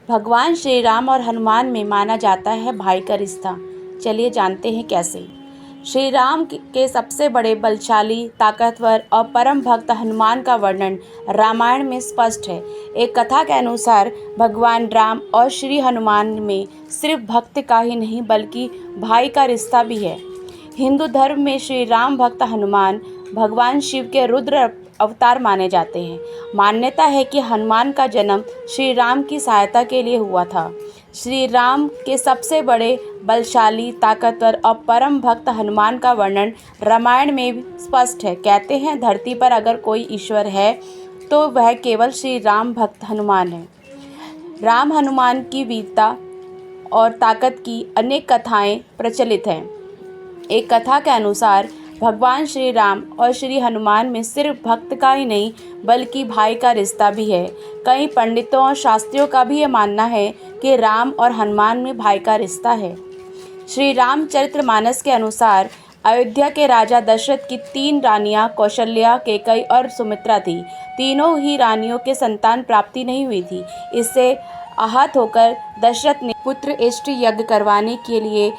भगवान श्री राम और हनुमान में माना जाता है भाई का रिश्ता। चलिए जानते हैं कैसे। श्री राम के सबसे बड़े बलशाली, ताकतवर और परम भक्त हनुमान का वर्णन रामायण में स्पष्ट है। एक कथा के अनुसार भगवान राम और श्री हनुमान में सिर्फ भक्त का ही नहीं बल्कि भाई का रिश्ता भी है। हिंदू धर्म में श्री राम भक्त हनुमान भगवान शिव के रुद्र अवतार माने जाते हैं। मान्यता है कि हनुमान का जन्म श्री राम की सहायता के लिए हुआ था। श्री राम के सबसे बड़े बलशाली, ताकतवर और परम भक्त हनुमान का वर्णन रामायण में भी स्पष्ट है। कहते हैं धरती पर अगर कोई ईश्वर है तो वह केवल श्री राम भक्त हनुमान है। राम हनुमान की वीरता और ताकत की अनेक कथाएं प्रचलित हैं। एक कथा के अनुसार भगवान श्री राम और श्री हनुमान में सिर्फ भक्त का ही नहीं बल्कि भाई का रिश्ता भी है। कई पंडितों और शास्त्रियों का भी ये मानना है कि राम और हनुमान में भाई का रिश्ता है। श्री रामचरितमानस के अनुसार अयोध्या के राजा दशरथ की 3 रानियां कौशल्या, कैकेयी और सुमित्रा थी। तीनों ही रानियों के संतान प्राप्ति नहीं हुई थी। इससे आहत होकर दशरथ ने पुत्र इष्ट यज्ञ करवाने के लिए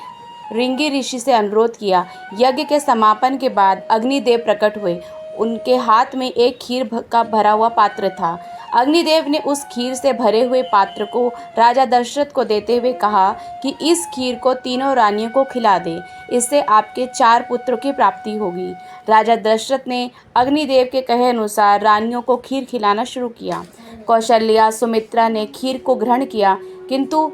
ऋंगी ऋषि से अनुरोध किया। यज्ञ के समापन के बाद अग्निदेव प्रकट हुए। उनके हाथ में एक खीर का भरा हुआ पात्र था। अग्निदेव ने उस खीर से भरे हुए पात्र को राजा दशरथ को देते हुए कहा कि इस खीर को तीनों रानियों को खिला दे, इससे आपके 4 पुत्रों की प्राप्ति होगी। राजा दशरथ ने अग्निदेव के कहे अनुसार रानियों को खीर खिलाना शुरू किया। कौशल्या, सुमित्रा ने खीर को ग्रहण किया, किंतु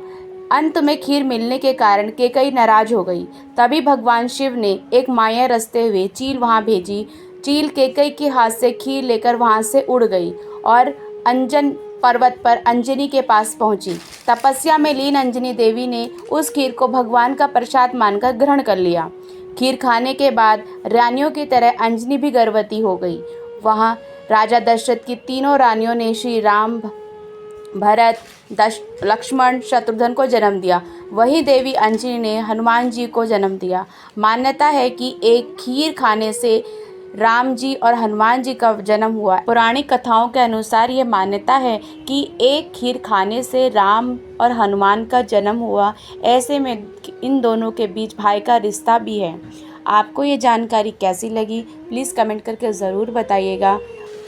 अंत में खीर मिलने के कारण कैकेयी नाराज हो गई। तभी भगवान शिव ने एक माया रचते हुए चील वहां भेजी। चील कैकेयी के हाथ से खीर लेकर वहां से उड़ गई और अंजन पर्वत पर अंजनी के पास पहुंची। तपस्या में लीन अंजनी देवी ने उस खीर को भगवान का प्रसाद मानकर ग्रहण कर लिया। खीर खाने के बाद रानियों की तरह अंजनी भी गर्भवती हो गई। वहां राजा दशरथ की तीनों रानियों ने श्री राम, भरत, लक्ष्मण, शत्रुघ्न को जन्म दिया। वही देवी अंजनी ने हनुमान जी को जन्म दिया। मान्यता है कि एक खीर खाने से राम जी और हनुमान जी का जन्म हुआ। पौराणिक कथाओं के अनुसार ये मान्यता है कि एक खीर खाने से राम और हनुमान का जन्म हुआ। ऐसे में इन दोनों के बीच भाई का रिश्ता भी है। आपको ये जानकारी कैसी लगी प्लीज़ कमेंट करके ज़रूर बताइएगा।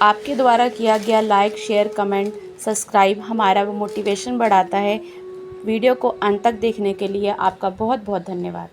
आपके द्वारा किया गया लाइक, शेयर, कमेंट, सब्सक्राइब हमारा मोटिवेशन बढ़ाता है। वीडियो को अंत तक देखने के लिए आपका बहुत बहुत धन्यवाद।